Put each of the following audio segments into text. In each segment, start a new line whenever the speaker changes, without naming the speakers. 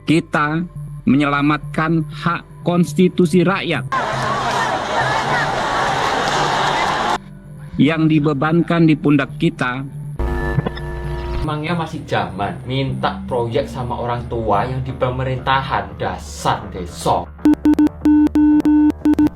Kita menyelamatkan hak konstitusi rakyat yang dibebankan di pundak kita.
Emangnya masih zaman minta proyek sama orang tua yang di pemerintahan, dasar desok.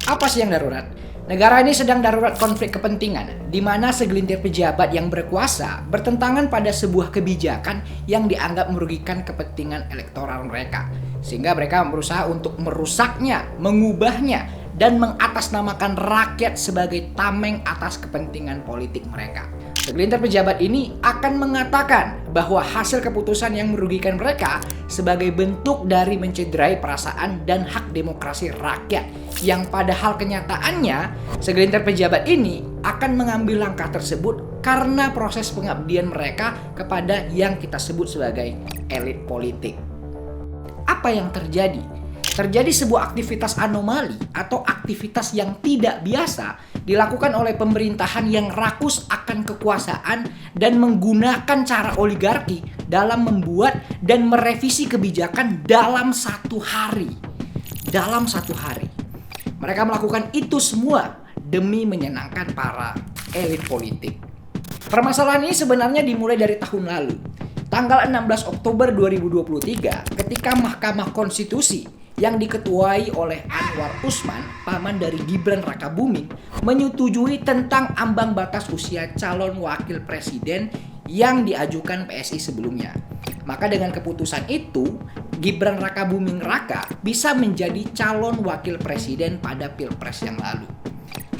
Apa sih yang darurat? Negara ini sedang darurat konflik kepentingan, di mana segelintir pejabat yang berkuasa bertentangan pada sebuah kebijakan yang dianggap merugikan kepentingan elektoral mereka. Sehingga mereka berusaha untuk merusaknya, mengubahnya, dan mengatasnamakan rakyat sebagai tameng atas kepentingan politik mereka. Segelintir pejabat ini akan mengatakan bahwa hasil keputusan yang merugikan mereka sebagai bentuk dari mencederai perasaan dan hak demokrasi rakyat, yang padahal kenyataannya segelintir pejabat ini akan mengambil langkah tersebut karena proses pengabdian mereka kepada yang kita sebut sebagai elit politik. Apa yang terjadi? Terjadi sebuah aktivitas anomali atau aktivitas yang tidak biasa dilakukan oleh pemerintahan yang rakus akan kekuasaan dan menggunakan cara oligarki dalam membuat dan merevisi kebijakan dalam satu hari. Mereka melakukan itu semua demi menyenangkan para elit politik. Permasalahan ini sebenarnya dimulai dari tahun lalu. Tanggal 16 Oktober 2023, ketika Mahkamah Konstitusi yang diketuai oleh Anwar Usman, paman dari Gibran Rakabuming, menyetujui tentang ambang batas usia calon wakil presiden yang diajukan PSI sebelumnya. Maka dengan keputusan itu, Gibran Rakabuming Raka bisa menjadi calon wakil presiden pada Pilpres yang lalu.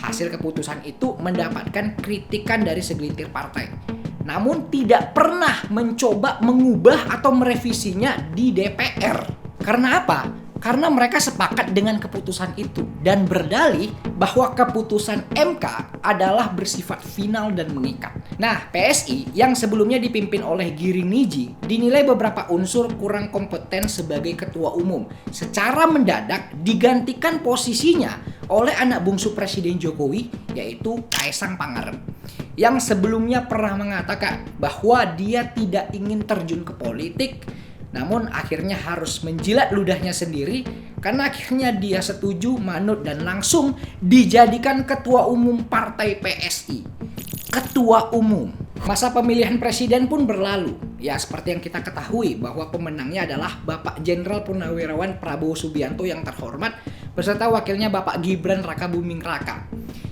Hasil keputusan itu mendapatkan kritikan dari segelintir partai, namun tidak pernah mencoba mengubah atau merevisinya di DPR. Karena apa? Karena mereka sepakat dengan keputusan itu dan berdalih bahwa keputusan MK adalah bersifat final dan mengikat. Nah, PSI yang sebelumnya dipimpin oleh Giring Niji dinilai beberapa unsur kurang kompeten sebagai ketua umum. Secara mendadak digantikan posisinya oleh anak bungsu Presiden Jokowi, yaitu Kaesang Pangarep, yang sebelumnya pernah mengatakan bahwa dia tidak ingin terjun ke politik, namun akhirnya harus menjilat ludahnya sendiri karena akhirnya dia setuju, manut, dan langsung dijadikan ketua umum partai PSI. Ketua umum. Masa pemilihan presiden pun berlalu. Ya, seperti yang kita ketahui bahwa pemenangnya adalah Bapak Jenderal Purnawirawan Prabowo Subianto yang terhormat beserta wakilnya Bapak Gibran Rakabuming Raka.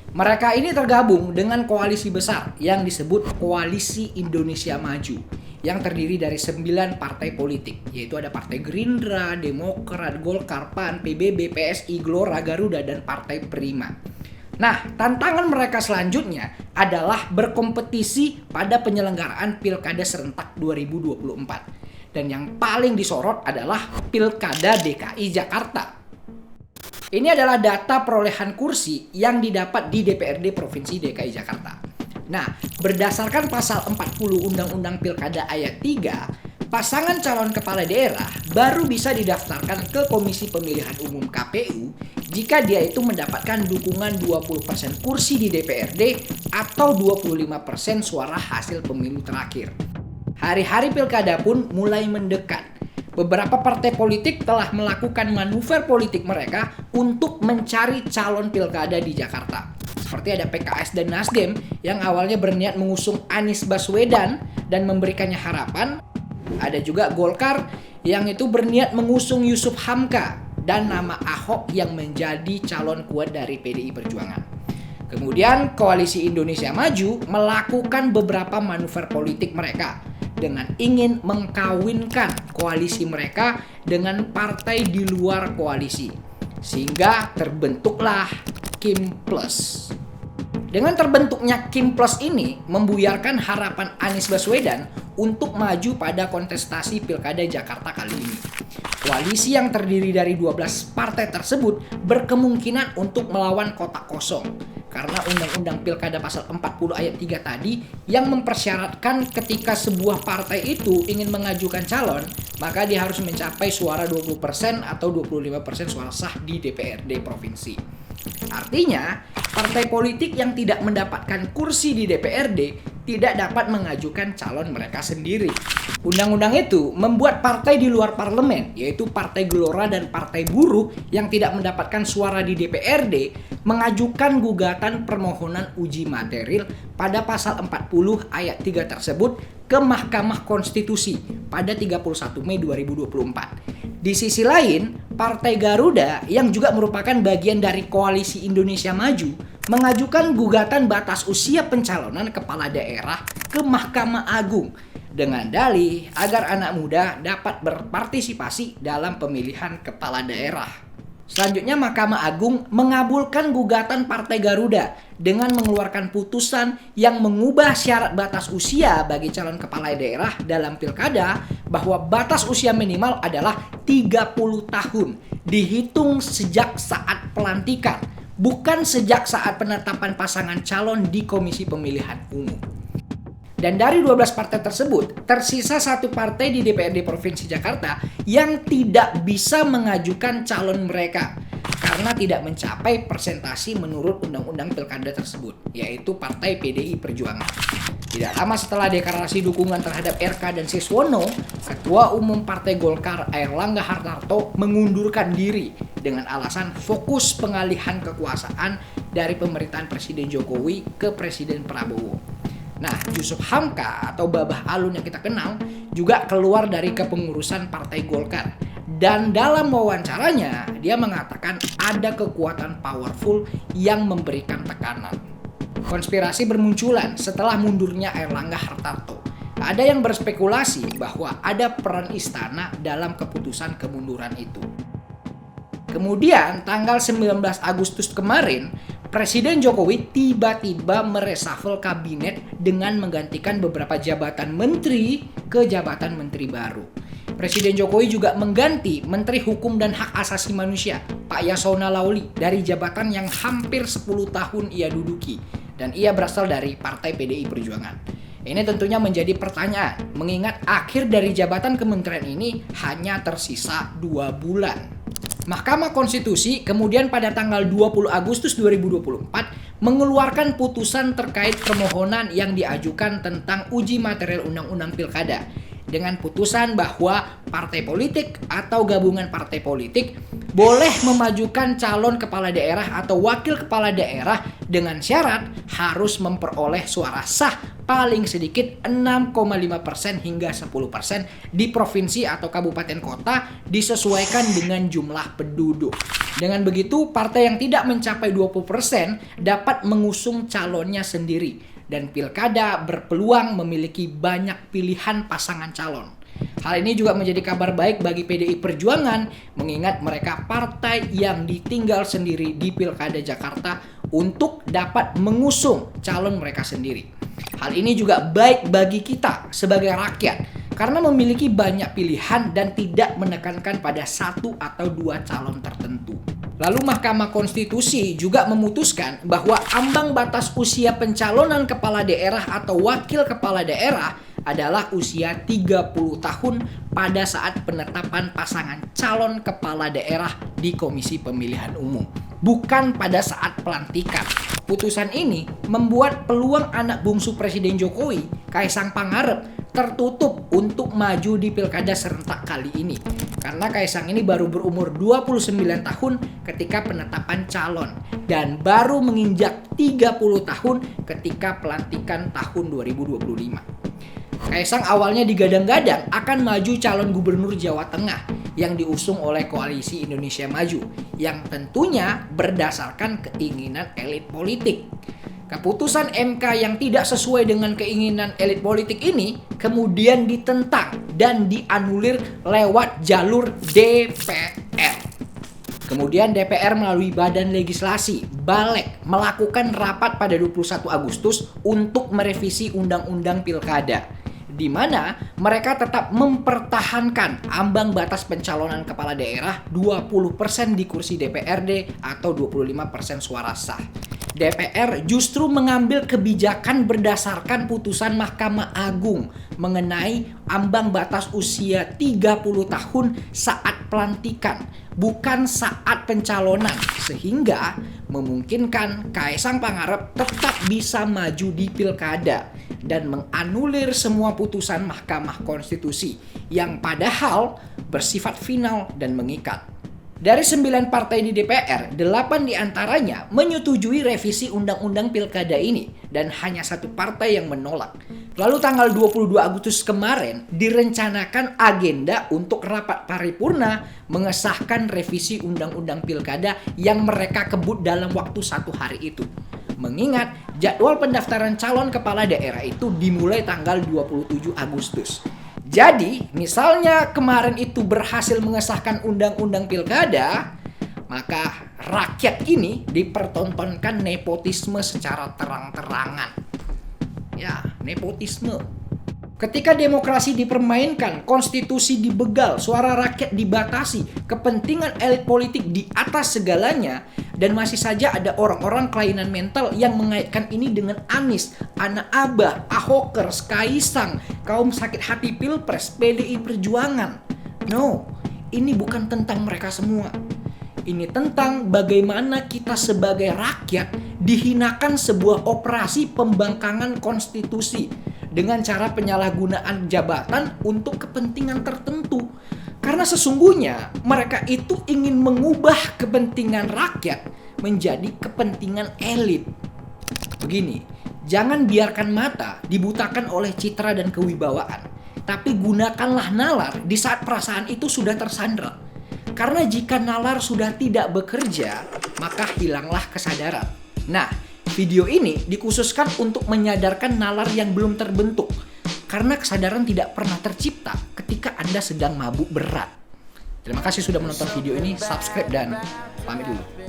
Mereka ini tergabung dengan koalisi besar yang disebut Koalisi Indonesia Maju, yang terdiri dari 9 partai politik, yaitu ada Partai Gerindra, Demokrat, Golkar, PAN, PBB, PSI, Gelora, Garuda, dan Partai Prima. Nah, tantangan mereka selanjutnya adalah berkompetisi pada penyelenggaraan Pilkada Serentak 2024. Dan yang paling disorot adalah Pilkada DKI Jakarta. Ini adalah data perolehan kursi yang didapat di DPRD Provinsi DKI Jakarta. Nah, berdasarkan pasal 40 Undang-Undang Pilkada ayat 3, pasangan calon kepala daerah baru bisa didaftarkan ke Komisi Pemilihan Umum KPU jika dia itu mendapatkan dukungan 20% kursi di DPRD atau 25% suara hasil pemilu terakhir. Hari-hari pilkada pun mulai mendekat. Beberapa partai politik telah melakukan manuver politik mereka untuk mencari calon pilkada di Jakarta. Seperti ada PKS dan Nasdem yang awalnya berniat mengusung Anies Baswedan dan memberikannya harapan. Ada juga Golkar yang itu berniat mengusung Yusuf Hamka dan nama Ahok yang menjadi calon kuat dari PDI Perjuangan. Kemudian Koalisi Indonesia Maju melakukan beberapa manuver politik mereka dengan ingin mengkawinkan koalisi mereka dengan partai di luar koalisi. Sehingga terbentuklah Kim Plus. Dengan terbentuknya Kim Plus ini membuyarkan harapan Anies Baswedan untuk maju pada kontestasi Pilkada Jakarta kali ini. Koalisi yang terdiri dari 12 partai tersebut berkemungkinan untuk melawan kotak kosong karena Undang-Undang Pilkada pasal 40 ayat 3 tadi yang mempersyaratkan ketika sebuah partai itu ingin mengajukan calon, maka dia harus mencapai suara 20% atau 25% suara sah di DPRD provinsi. Artinya, partai politik yang tidak mendapatkan kursi di DPRD tidak dapat mengajukan calon mereka sendiri. Undang-undang itu membuat partai di luar parlemen, yaitu Partai Gelora dan Partai Buruh yang tidak mendapatkan suara di DPRD, mengajukan gugatan permohonan uji materil pada pasal 40 ayat 3 tersebut ke Mahkamah Konstitusi pada 31 Mei 2024. Di sisi lain, Partai Garuda yang juga merupakan bagian dari Koalisi Indonesia Maju mengajukan gugatan batas usia pencalonan kepala daerah ke Mahkamah Agung dengan dalih agar anak muda dapat berpartisipasi dalam pemilihan kepala daerah. Selanjutnya Mahkamah Agung mengabulkan gugatan Partai Garuda dengan mengeluarkan putusan yang mengubah syarat batas usia bagi calon kepala daerah dalam pilkada bahwa batas usia minimal adalah 30 tahun dihitung sejak saat pelantikan, bukan sejak saat penetapan pasangan calon di Komisi Pemilihan Umum. Dan dari 12 partai tersebut, tersisa satu partai di DPRD Provinsi Jakarta yang tidak bisa mengajukan calon mereka karena tidak mencapai persentasi menurut Undang-Undang Pilkada tersebut, yaitu Partai PDI Perjuangan. Tidak lama setelah deklarasi dukungan terhadap RK dan Siswono, Ketua Umum Partai Golkar Airlangga Hartarto mengundurkan diri dengan alasan fokus pengalihan kekuasaan dari pemerintahan Presiden Jokowi ke Presiden Prabowo. Nah, Yusuf Hamka atau Babah Alun yang kita kenal juga keluar dari kepengurusan Partai Golkar. Dan dalam wawancaranya, dia mengatakan ada kekuatan powerful yang memberikan tekanan. Konspirasi bermunculan setelah mundurnya Airlangga Hartarto. Ada yang berspekulasi bahwa ada peran istana dalam keputusan kemunduran itu. Kemudian, tanggal 19 Agustus kemarin, Presiden Jokowi tiba-tiba mereshuffle kabinet dengan menggantikan beberapa jabatan menteri ke jabatan menteri baru. Presiden Jokowi juga mengganti Menteri Hukum dan Hak Asasi Manusia, Pak Yasona Lauli, dari jabatan yang hampir 10 tahun ia duduki. Dan ia berasal dari Partai PDI Perjuangan. Ini tentunya menjadi pertanyaan, mengingat akhir dari jabatan kementerian ini hanya tersisa 2 bulan. Mahkamah Konstitusi kemudian pada tanggal 20 Agustus 2024 mengeluarkan putusan terkait permohonan yang diajukan tentang uji material Undang-Undang Pilkada dengan putusan bahwa partai politik atau gabungan partai politik boleh memajukan calon kepala daerah atau wakil kepala daerah dengan syarat harus memperoleh suara sah paling sedikit 6,5% hingga 10% di provinsi atau kabupaten kota disesuaikan dengan jumlah penduduk. Dengan begitu, partai yang tidak mencapai 20% dapat mengusung calonnya sendiri dan pilkada berpeluang memiliki banyak pilihan pasangan calon. Hal ini juga menjadi kabar baik bagi PDI Perjuangan mengingat mereka partai yang ditinggal sendiri di Pilkada Jakarta untuk dapat mengusung calon mereka sendiri. Hal ini juga baik bagi kita sebagai rakyat karena memiliki banyak pilihan dan tidak menekankan pada satu atau dua calon tertentu. Lalu Mahkamah Konstitusi juga memutuskan bahwa ambang batas usia pencalonan kepala daerah atau wakil kepala daerah adalah usia 30 tahun pada saat penetapan pasangan calon kepala daerah di Komisi Pemilihan Umum, bukan pada saat pelantikan. Putusan ini membuat peluang anak bungsu Presiden Jokowi, Kaisang Pangarep, tertutup untuk maju di Pilkada serentak kali ini. Karena Kaisang ini baru berumur 29 tahun ketika penetapan calon dan baru menginjak 30 tahun ketika pelantikan tahun 2025. Kaisang awalnya digadang-gadang akan maju calon gubernur Jawa Tengah yang diusung oleh Koalisi Indonesia Maju yang tentunya berdasarkan keinginan elit politik. Keputusan MK yang tidak sesuai dengan keinginan elit politik ini kemudian ditentang dan dianulir lewat jalur DPR. Kemudian DPR melalui Badan Legislasi, Balek, melakukan rapat pada 21 Agustus untuk merevisi Undang-Undang Pilkada, di mana mereka tetap mempertahankan ambang batas pencalonan kepala daerah 20% di kursi DPRD atau 25% suara sah. DPR justru mengambil kebijakan berdasarkan putusan Mahkamah Agung mengenai ambang batas usia 30 tahun saat pelantikan, bukan saat pencalonan, sehingga memungkinkan Kaisang Pangarep tetap bisa maju di pilkada dan menganulir semua putusan Mahkamah Konstitusi yang padahal bersifat final dan mengikat. Dari 9 partai di DPR, 8 diantaranya menyetujui revisi Undang-Undang Pilkada ini dan hanya 1 partai yang menolak. Lalu tanggal 22 Agustus kemarin direncanakan agenda untuk rapat paripurna mengesahkan revisi Undang-Undang Pilkada yang mereka kebut dalam waktu 1 hari itu. Mengingat jadwal pendaftaran calon kepala daerah itu dimulai tanggal 27 Agustus. Jadi, misalnya kemarin itu berhasil mengesahkan undang-undang pilkada, maka rakyat ini dipertontonkan nepotisme secara terang-terangan. Ya, nepotisme. Ketika demokrasi dipermainkan, konstitusi dibegal, suara rakyat dibatasi, kepentingan elit politik di atas segalanya, dan masih saja ada orang-orang kelainan mental yang mengaitkan ini dengan Anies, anak Abah, Ahokers, Kaisang, kaum sakit hati Pilpres, PDI Perjuangan. No, ini bukan tentang mereka semua. Ini tentang bagaimana kita sebagai rakyat dihinakan sebuah operasi pembangkangan konstitusi dengan cara penyalahgunaan jabatan untuk kepentingan tertentu. Karena sesungguhnya mereka itu ingin mengubah kepentingan rakyat menjadi kepentingan elit. Begini, jangan biarkan mata dibutakan oleh citra dan kewibawaan. Tapi gunakanlah nalar di saat perasaan itu sudah tersandra. Karena jika nalar sudah tidak bekerja, maka hilanglah kesadaran. Nah, video ini dikhususkan untuk menyadarkan nalar yang belum terbentuk. Karena kesadaran tidak pernah tercipta ketika Anda sedang mabuk berat. Terima kasih sudah menonton video ini, subscribe dan pamit dulu.